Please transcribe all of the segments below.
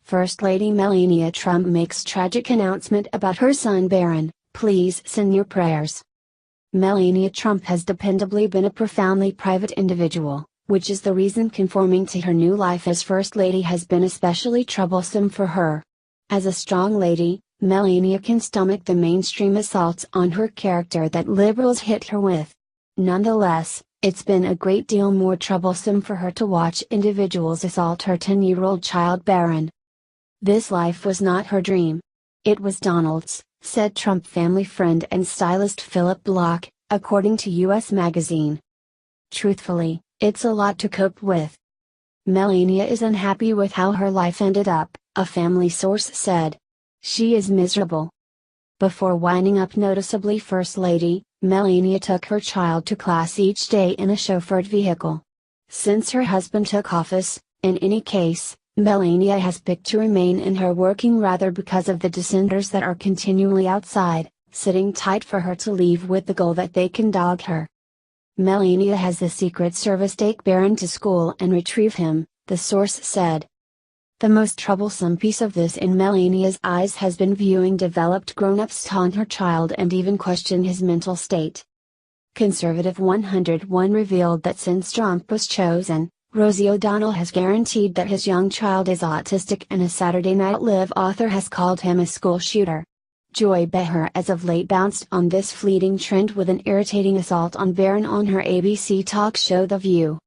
First Lady Melania Trump makes tragic announcement about her son Barron. Please send your prayers. Melania Trump has dependably been a profoundly private individual, which is the reason conforming to her new life as First Lady has been especially troublesome for her. As a strong lady, Melania can stomach the mainstream assaults on her character that liberals hit her with. Nonetheless, it's been a great deal more troublesome for her to watch individuals assault her 10-year-old child Barron. This life was not her dream. It was Donald's, said Trump family friend and stylist Philip Block, according to U.S. Magazine. Truthfully, it's a lot to cope with. Melania is unhappy with how her life ended up, a family source said. She is miserable. Before winding up noticeably First Lady, Melania took her child to class each day in a chauffeured vehicle. Since her husband took office, in any case, Melania has picked to remain in her working rather because of the dissenters that are continually outside, sitting tight for her to leave with the goal that they can dog her. Melania has the Secret Service take Barron to school and retrieve him, the source said. The most troublesome piece of this in Melania's eyes has been viewing developed grown-ups taunt her child and even question his mental state. Conservative 101 revealed that since Trump was chosen, Rosie O'Donnell has guaranteed that his young child is autistic, and a Saturday Night Live author has called him a school shooter. Joy Behar as of late bounced on this fleeting trend with an irritating assault on Barron on her ABC talk show The View.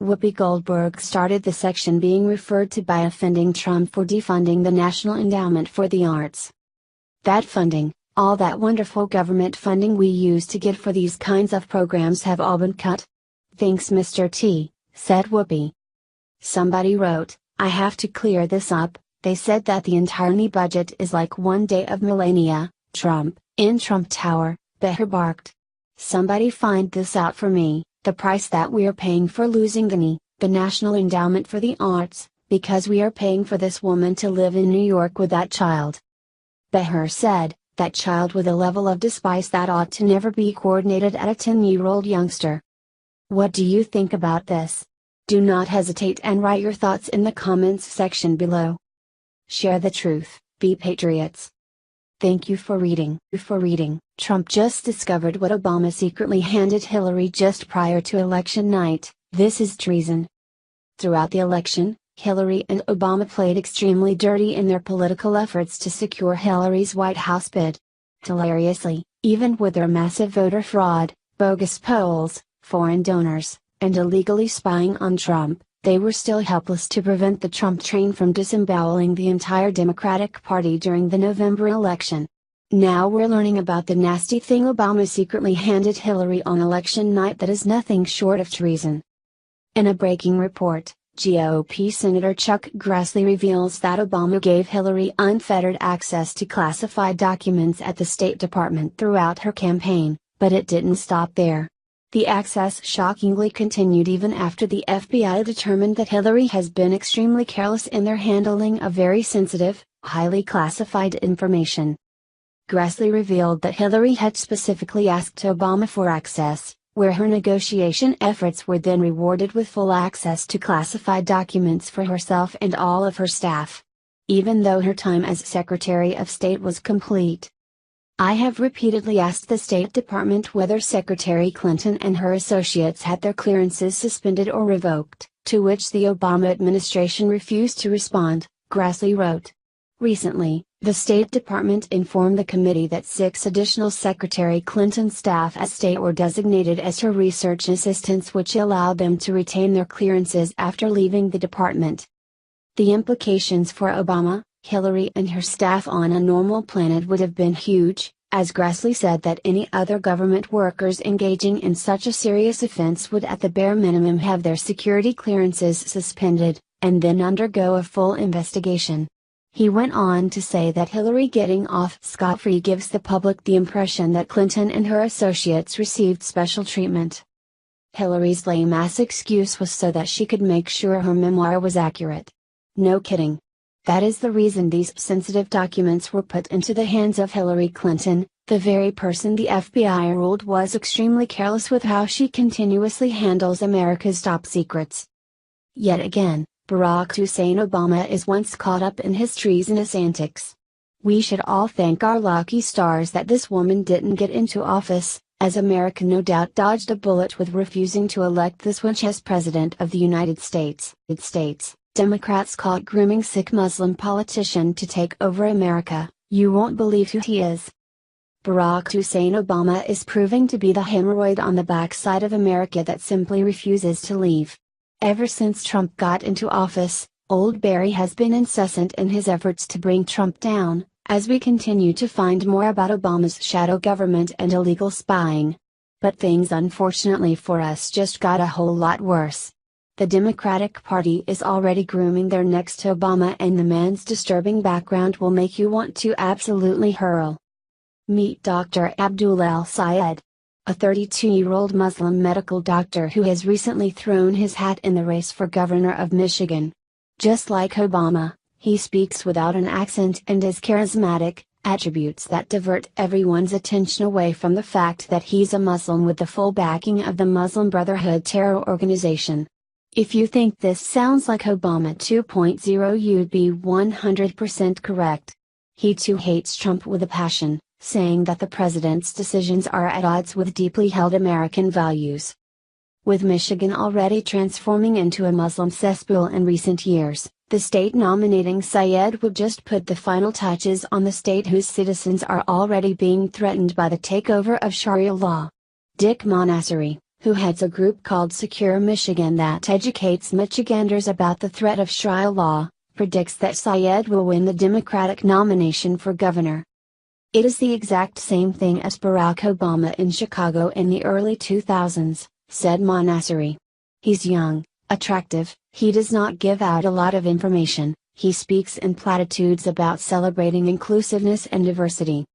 Whoopi Goldberg started the section being referred to by offending Trump for defunding the National Endowment for the Arts. That funding, all that wonderful government funding we use to get for these kinds of programs, have all been cut? Thanks Mr. T, said Whoopi. Somebody wrote, I have to clear this up. They said that the entire budget is like one day of Melania Trump in Trump Tower, Behar barked. Somebody find this out for me, the price that we are paying for losing the National Endowment for the Arts, because we are paying for this woman to live in New York with that child. Behar said, that child with a level of despise that ought to never be coordinated at a 10-year-old youngster. What do you think about this? Do not hesitate and write your thoughts in the comments section below. Share the truth, be patriots. Thank you for reading. Trump just discovered what Obama secretly handed Hillary just prior to election night. This is treason. Throughout the election, Hillary and Obama played extremely dirty in their political efforts to secure Hillary's White House bid. Hilariously, even with their massive voter fraud, bogus polls, foreign donors, and illegally spying on Trump, they were still helpless to prevent the Trump train from disemboweling the entire Democratic Party during the November election. Now we're learning about the nasty thing Obama secretly handed Hillary on election night that is nothing short of treason. In a breaking report, GOP Senator Chuck Grassley reveals that Obama gave Hillary unfettered access to classified documents at the State Department throughout her campaign, but it didn't stop there. The access shockingly continued even after the FBI determined that Hillary has been extremely careless in their handling of very sensitive, highly classified information. Grassley revealed that Hillary had specifically asked Obama for access, where her negotiation efforts were then rewarded with full access to classified documents for herself and all of her staff. Even though her time as Secretary of State was complete. I have repeatedly asked the State Department whether Secretary Clinton and her associates had their clearances suspended or revoked, to which the Obama administration refused to respond, Grassley wrote. Recently, the State Department informed the committee that 6 additional Secretary Clinton staff at State were designated as her research assistants, which allowed them to retain their clearances after leaving the department. The implications for Obama, Hillary and her staff on a normal planet would have been huge, as Grassley said that any other government workers engaging in such a serious offense would at the bare minimum have their security clearances suspended, and then undergo a full investigation. He went on to say that Hillary getting off scot-free gives the public the impression that Clinton and her associates received special treatment. Hillary's lame-ass excuse was so that she could make sure her memoir was accurate. No kidding. That is the reason these sensitive documents were put into the hands of Hillary Clinton, the very person the FBI ruled was extremely careless with how she continuously handles America's top secrets. Yet again, Barack Hussein Obama is once caught up in his treasonous antics. We should all thank our lucky stars that this woman didn't get into office, as America no doubt dodged a bullet with refusing to elect this witch as President of the United States. Democrats caught grooming Sikh Muslim politician to take over America. You won't believe who he is. Barack Hussein Obama is proving to be the hemorrhoid on the backside of America that simply refuses to leave. Ever since Trump got into office, Old Barry has been incessant in his efforts to bring Trump down, as we continue to find more about Obama's shadow government and illegal spying. But things unfortunately for us just got a whole lot worse. The Democratic Party is already grooming their next to Obama, and the man's disturbing background will make you want to absolutely hurl. Meet Dr. Abdul El-Sayed, a 32-year-old Muslim medical doctor who has recently thrown his hat in the race for governor of Michigan. Just like Obama, he speaks without an accent and is charismatic, attributes that divert everyone's attention away from the fact that he's a Muslim with the full backing of the Muslim Brotherhood terror organization. If you think this sounds like Obama 2.0, you'd be 100% correct. He too hates Trump with a passion, saying that the president's decisions are at odds with deeply held American values. With Michigan already transforming into a Muslim cesspool in recent years, the state nominating Syed would just put the final touches on the state whose citizens are already being threatened by the takeover of Sharia law. Dick Monastery, who heads a group called Secure Michigan that educates Michiganders about the threat of Sharia law, predicts that Syed will win the Democratic nomination for governor. It is the exact same thing as Barack Obama in Chicago in the early 2000s, said Monastery. He's young, attractive, he does not give out a lot of information, he speaks in platitudes about celebrating inclusiveness and diversity.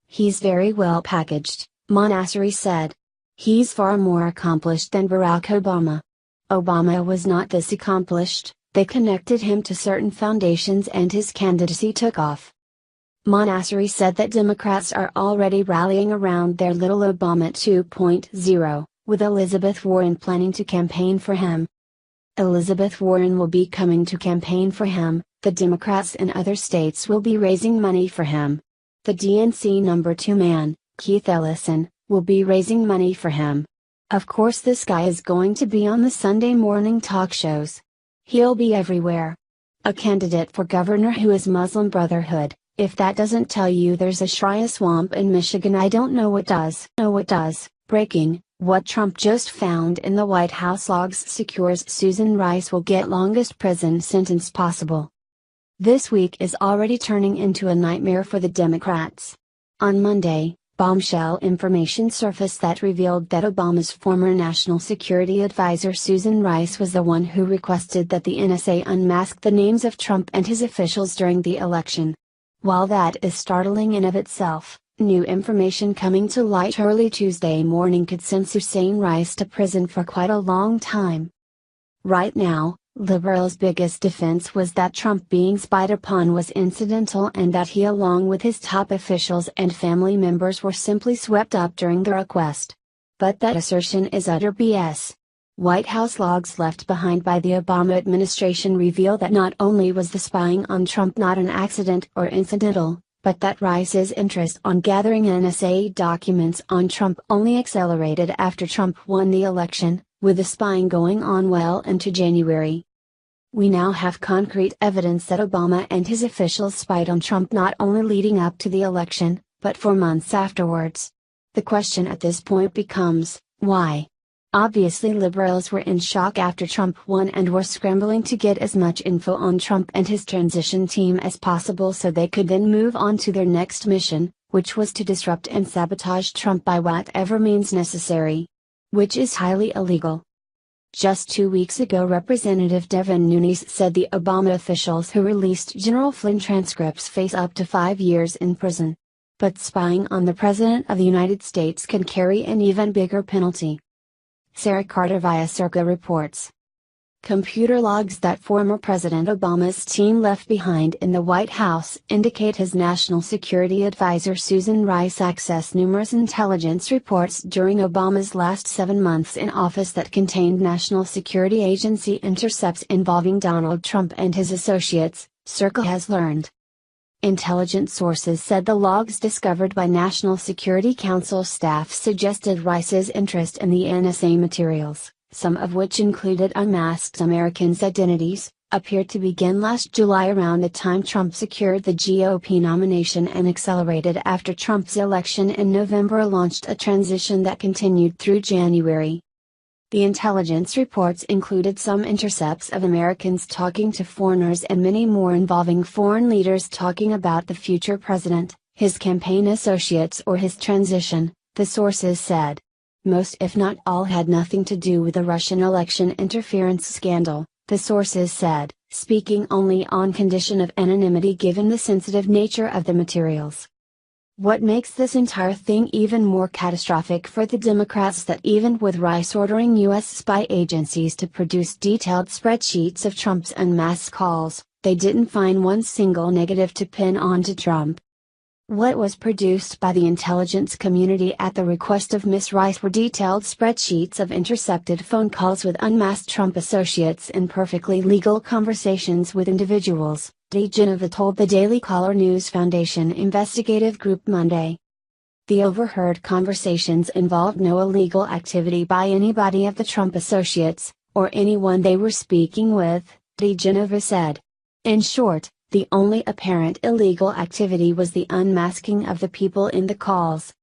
He's very well packaged, Monastery said. He's far more accomplished than Barack Obama. Obama was not this accomplished, they connected him to certain foundations and his candidacy took off. Monastery said that Democrats are already rallying around their little Obama 2.0, with Elizabeth Warren planning to campaign for him. Elizabeth Warren will be coming to campaign for him, the Democrats in other states will be raising money for him. The DNC number 2 man, Keith Ellison, will be raising money for him. Of course this guy is going to be on the Sunday morning talk shows. He'll be everywhere. A candidate for governor who is Muslim Brotherhood. If that doesn't tell you there's a Sharia swamp in Michigan, I don't know what does. Breaking, what Trump just found in the White House logs secures Susan Rice will get longest prison sentence possible. This week is already turning into a nightmare for the Democrats. On Monday, bombshell information surfaced that revealed that Obama's former national security advisor Susan Rice was the one who requested that the NSA unmask the names of Trump and his officials during the election. While that is startling in of itself, new information coming to light early Tuesday morning could send Hussein Rice to prison for quite a long time. Right now, liberals' biggest defense was that Trump being spied upon was incidental and that he along with his top officials and family members were simply swept up during the request. But that assertion is utter BS. White House logs left behind by the Obama administration reveal that not only was the spying on Trump not an accident or incidental, but that Rice's interest on gathering NSA documents on Trump only accelerated after Trump won the election, with the spying going on well into January. We now have concrete evidence that Obama and his officials spied on Trump not only leading up to the election, but for months afterwards. The question at this point becomes, why? Obviously liberals were in shock after Trump won and were scrambling to get as much info on Trump and his transition team as possible so they could then move on to their next mission, which was to disrupt and sabotage Trump by whatever means necessary. Which is highly illegal. Just 2 weeks ago Representative Devin Nunes said the Obama officials who released General Flynn transcripts face up to 5 years in prison. But spying on the President of the United States can carry an even bigger penalty. Sarah Carter via Circa reports. Computer logs that former President Obama's team left behind in the White House indicate his national security advisor Susan Rice accessed numerous intelligence reports during Obama's last 7 months in office that contained National Security Agency intercepts involving Donald Trump and his associates, Circle has learned. Intelligence sources said the logs discovered by National Security Council staff suggested Rice's interest in the NSA materials, some of which included unmasked Americans' identities, appeared to begin last July around the time Trump secured the GOP nomination and accelerated after Trump's election in November launched a transition that continued through January. The intelligence reports included some intercepts of Americans talking to foreigners and many more involving foreign leaders talking about the future president, his campaign associates or his transition, the sources said. Most if not all had nothing to do with the Russian election interference scandal, the sources said, speaking only on condition of anonymity given the sensitive nature of the materials. What makes this entire thing even more catastrophic for the Democrats that even with Rice ordering U.S. spy agencies to produce detailed spreadsheets of Trump's unmasked calls, they didn't find one single negative to pin onto Trump. What was produced by the intelligence community at the request of Ms. Rice were detailed spreadsheets of intercepted phone calls with unmasked Trump associates and perfectly legal conversations with individuals, DeGeneva told the Daily Caller News Foundation investigative group Monday. The overheard conversations involved no illegal activity by anybody of the Trump associates, or anyone they were speaking with, DeGeneva said. In short, the only apparent illegal activity was the unmasking of the people in the calls.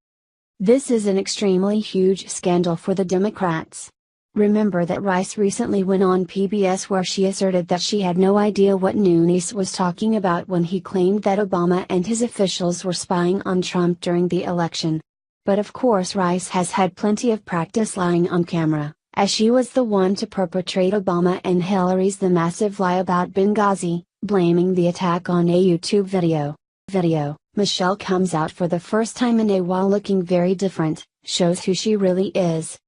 This is an extremely huge scandal for the Democrats. Remember that Rice recently went on PBS where she asserted that she had no idea what Nunes was talking about when he claimed that Obama and his officials were spying on Trump during the election. But of course Rice has had plenty of practice lying on camera, as she was the one to perpetrate Obama and Hillary's the massive lie about Benghazi, blaming the attack on a YouTube video. Michelle comes out for the first time in a while looking very different, shows who she really is.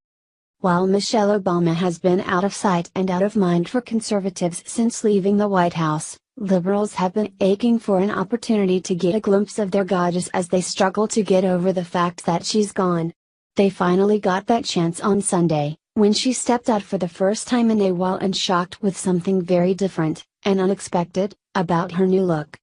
While Michelle Obama has been out of sight and out of mind for conservatives since leaving the White House, liberals have been aching for an opportunity to get a glimpse of their goddess as they struggle to get over the fact that she's gone. They finally got that chance on Sunday, when she stepped out for the first time in a while and shocked with something very different and unexpected about her new look.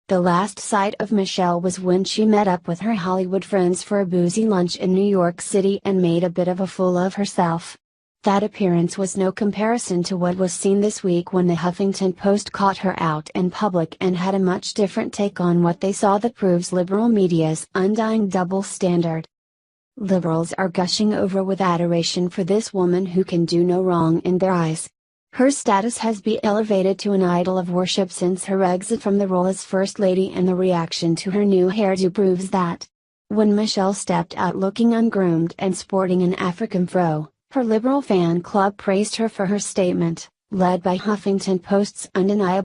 The last sight of Michelle was when she met up with her Hollywood friends for a boozy lunch in New York City and made a bit of a fool of herself. That appearance was no comparison to what was seen this week when the Huffington Post caught her out in public and had a much different take on what they saw that proves liberal media's undying double standard. Liberals are gushing over with adoration for this woman who can do no wrong in their eyes. Her status has been elevated to an idol of worship since her exit from the role as First Lady, and the reaction to her new hairdo proves that. When Michelle stepped out looking ungroomed and sporting an African fro, her liberal fan club praised her for her statement, led by Huffington Post's undeniable